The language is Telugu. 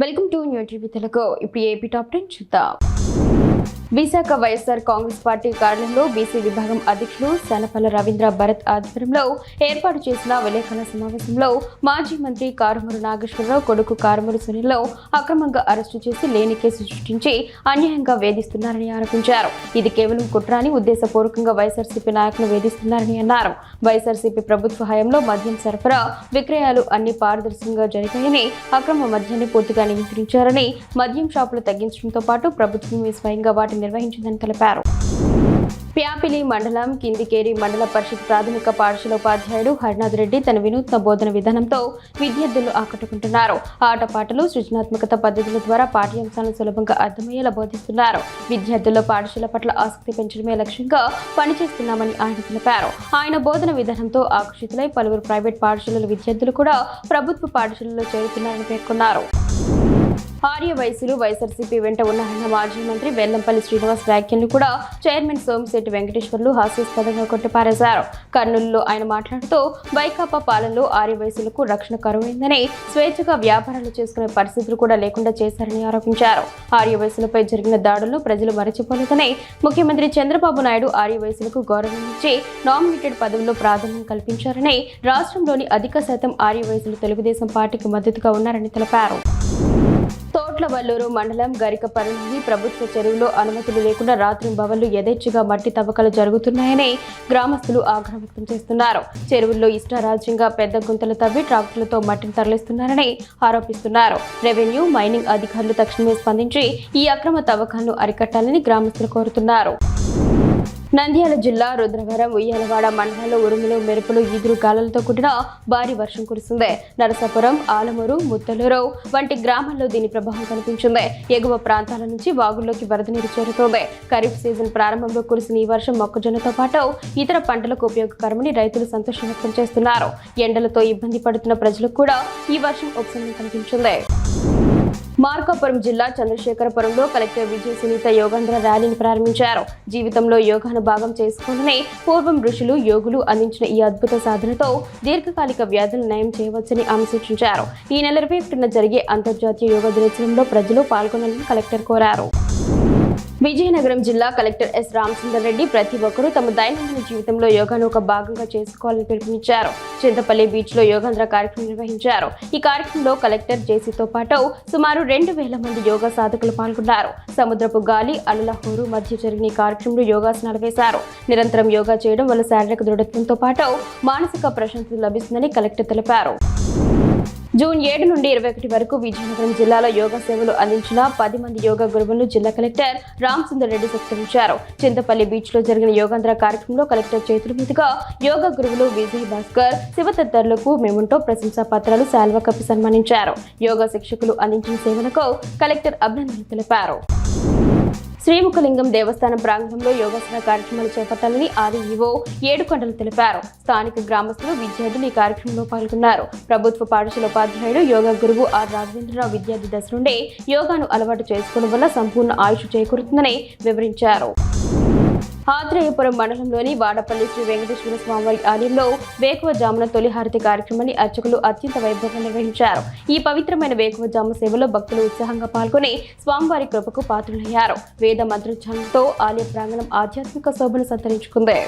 Welcome to new TV Telugu. ఇప్పుడు ఏపీ టాప్ 10 చూద్దాం. విశాఖ వైఎస్ఆర్ కాంగ్రెస్ పార్టీ కార్యాలయంలో బీసీ విభాగం అధ్యక్షులు శానపల్ల రవీంద్ర భరత్ ఆధ్వర్యంలో ఏర్పాటు చేసిన విలేకరుల సమావేశంలో మాజీ మంత్రి కారుమూరి నాగేశ్వరరావు కొడుకు కారుమూరి సునీల్ను అక్రమంగా అరెస్టు చేసి లేని కేసు సృష్టించి అన్యాయంగా వేధిస్తున్నారని ఆరోపించారు. ఇది కేవలం కుట్రాని ఉద్దేశపూర్వకంగా వైఎస్ఆర్సీపీ నాయకులను వేధిస్తున్నారని అన్నారు. వైఎస్ఆర్సీపీ ప్రభుత్వ హయాంలో మద్యం సరఫరా విక్రయాలు అన్ని పారదర్శకంగా జరిగాయని, అక్రమ మద్యాన్ని పూర్తిగా నియంత్రించారని, మద్యం షాపులు తగ్గించడంతో పాటు ప్రభుత్వమే స్వయంగా వాటిని నిర్వహించిందని తెలిపారు. ప్యాపిలి మండలం కిందికేరి మండల పరిషత్ ప్రాథమిక పాఠశాల ఉపాధ్యాయుడు హరినాథ్ రెడ్డి తన వినూత్న బోధన విధానంతో విద్యార్థులు ఆకట్టుకుంటున్నారు. ఆటపాటలు, సృజనాత్మకత పద్ధతుల ద్వారా పాఠ్యాంశాలను సులభంగా అర్థమయ్యేలా బోధిస్తున్నారు. విద్యార్థుల్లో పాఠశాల పట్ల ఆసక్తి పెంచడమే లక్ష్యంగా పనిచేస్తున్నామని ఆయన తెలిపారు. ఆయన బోధన విధానంతో ఆకర్షితులై పలువురు ప్రైవేట్ పాఠశాలల విద్యార్థులు కూడా ప్రభుత్వ పాఠశాలలో చేరుతున్నారని పేర్కొన్నారు. ఆర్య వయసులు వైఎస్ఆర్సీపీ వెంట ఉన్నారన్న మాజీ మంత్రి వెల్లంపల్లి శ్రీనివాస్ వ్యాఖ్యలను కూడా చైర్మన్ సోమిశెట్టి వెంకటేశ్వర్లు హాస్యాస్పదంగా కొట్టిపారేశారు. కర్నూలులో ఆయన మాట్లాడుతూ వైకాపా పాలనలో ఆర్య వయసులకు రక్షణ కరువైందని, స్వేచ్ఛగా వ్యాపారాలు చేసుకునే పరిస్థితులు కూడా లేకుండా చేశారని ఆరోపించారు. ఆర్య వయసులపై జరిగిన దాడులను ప్రజలు మరచిపోలేదని, ముఖ్యమంత్రి చంద్రబాబు నాయుడు ఆర్య వయసులకు గౌరవం ఇచ్చి నామినేటెడ్ పదవుల్లో ప్రాధాన్యం కల్పించారని, రాష్ట్రంలోని అధిక శాతం ఆర్య వయసులు తెలుగుదేశం పార్టీకి మద్దతుగా ఉన్నారని తెలిపారు. తోట్లవల్లూరు మండలం గరికపల్లిలోని ప్రభుత్వ చెరువులో అనుమతులు లేకుండా రాత్రింబవళ్లు యథేచ్ఛగా మట్టి తవ్వకాలు జరుగుతున్నాయని గ్రామస్తులు ఆగ్రహం వ్యక్తం చేస్తున్నారు. చెరువుల్లో ఇష్టారాజ్యంగా పెద్ద గుంతలు తవ్వి ట్రాక్టర్లతో మట్టిని తరలిస్తున్నారని ఆరోపిస్తున్నారు. రెవెన్యూ, మైనింగ్ అధికారులు తక్షణమే స్పందించి ఈ అక్రమ తవ్వకాలను అరికట్టాలని గ్రామస్తులు కోరుతున్నారు. నంద్యాల జిల్లా రుద్రవరం, ఉయ్యాలవాడ మండలాల్లో ఉరుములు, మెరుపులు, ఈదురు గాలులతో కూడిన భారీ వర్షం కురిసింది. నరసాపురం, ఆలమూరు, ముత్తలూరు వంటి గ్రామాల్లో దీని ప్రభావం కనిపించింది. ఎగువ ప్రాంతాల నుంచి వాగుల్లోకి వరద నీరు చేరుతోంది. ఖరీఫ్ సీజన్ ప్రారంభంలో కురిసిన ఈ వర్షం మొక్కజొన్నతో పాటు ఇతర పంటలకు ఉపయోగకరమని రైతులు సంతోషం వ్యక్తం చేస్తున్నారు. ఎండలతో ఇబ్బంది పడుతున్న ప్రజలకు కూడా ఈ వర్షం ఉపశమనం కనిపించింది. మార్కాపురం జిల్లా చంద్రశేఖరపురంలో కలెక్టర్ విజయ సునీత యోగాంధ్ర ర్యాలీని ప్రారంభించారు. జీవితంలో యోగాను భాగం చేసుకోవాలని పూర్వం ఋషులు, యోగులు అందించిన ఈ అద్భుత సాధనతో దీర్ఘకాలిక వ్యాధులను నయం చేయవచ్చని ఆమె సూచించారు. ఈ నెల 21న జరిగే అంతర్జాతీయ యోగా దినోత్సవంలో ప్రజలు పాల్గొనాలని కలెక్టర్ కోరారు. విజయనగరం జిల్లా కలెక్టర్ ఎస్ రామచంద్ర రెడ్డి ప్రతి ఒక్కరూ తమ దైనందిన జీవితంలో యోగాను ఒక భాగంగా చేసుకోవాలని పిలుపునిచ్చారు. చింతపల్లి బీచ్ లో యోగాంధ్ర కార్యక్రమం నిర్వహించారు. ఈ కార్యక్రమంలో కలెక్టర్ జేసీతో పాటు సుమారు 2,000 మంది యోగా సాధకులు పాల్గొన్నారు. సముద్రపు గాలి, అలల హోరు మధ్య జరిగిన ఈ కార్యక్రమంలో యోగాసనాలు వేశారు. నిరంతరం యోగా చేయడం వల్ల శారీరక దృఢత్వంతో పాటు మానసిక ప్రశాంతత లభిస్తుందని కలెక్టర్ తెలిపారు. జూన్ 7 నుండి 21 వరకు విజయనగరం జిల్లాలో యోగా సేవలు అందించిన 10 మంది యోగా గురువులను జిల్లా కలెక్టర్ రామచంద్ర రెడ్డి సత్కరించారు. చింతపల్లి బీచ్ లో జరిగిన యోగాంధ్ర కార్యక్రమంలో కలెక్టర్ చేతుల మీదుగా యోగా గురువులు విజయ్ భాస్కర్, శివతత్తర్లకు మెమంటో, ప్రశంసా పత్రాలు, శాల్వా కప్పి సన్మానించారు. యోగా శిక్షకులు అందించిన సేవలకు కలెక్టర్ అభినందనలు తెలిపారు. శ్రీముఖలింగం దేవస్థానం ప్రాంగణంలో యోగాసన కార్యక్రమాలు చేపట్టాలని ఆర్ఈఓ ఏడుకొండలు తెలిపారు. స్థానిక గ్రామస్తులు, విద్యార్థులు ఈ కార్యక్రమంలో పాల్గొన్నారు. ప్రభుత్వ పాఠశాల ఉపాధ్యాయుడు, యోగా గురువు ఆర్ రాఘవేంద్రరావు విద్యార్థి దశ నుండి యోగాను అలవాటు చేసుకోవడం వల్ల సంపూర్ణ ఆయుష్ చేకూరుతుందని వివరించారు. ఆత్రేయపురం మండలంలోని వాడపల్లి శ్రీ వెంకటేశ్వర స్వామివారి ఆలయంలో వేకువజామున తొలి హారతి కార్యక్రమాన్ని అర్చకులు అత్యంత వైభవంగా నిర్వహించారు. ఈ పవిత్రమైన వేకువజాము సేవలో భక్తులు ఉత్సాహంగా పాల్గొని స్వామివారి కృపకు పాత్రులయ్యారు. వేద మంత్రోచ్చారణతో ఆలయ ప్రాంగణం ఆధ్యాత్మిక శోభను సంతరించుకుంది.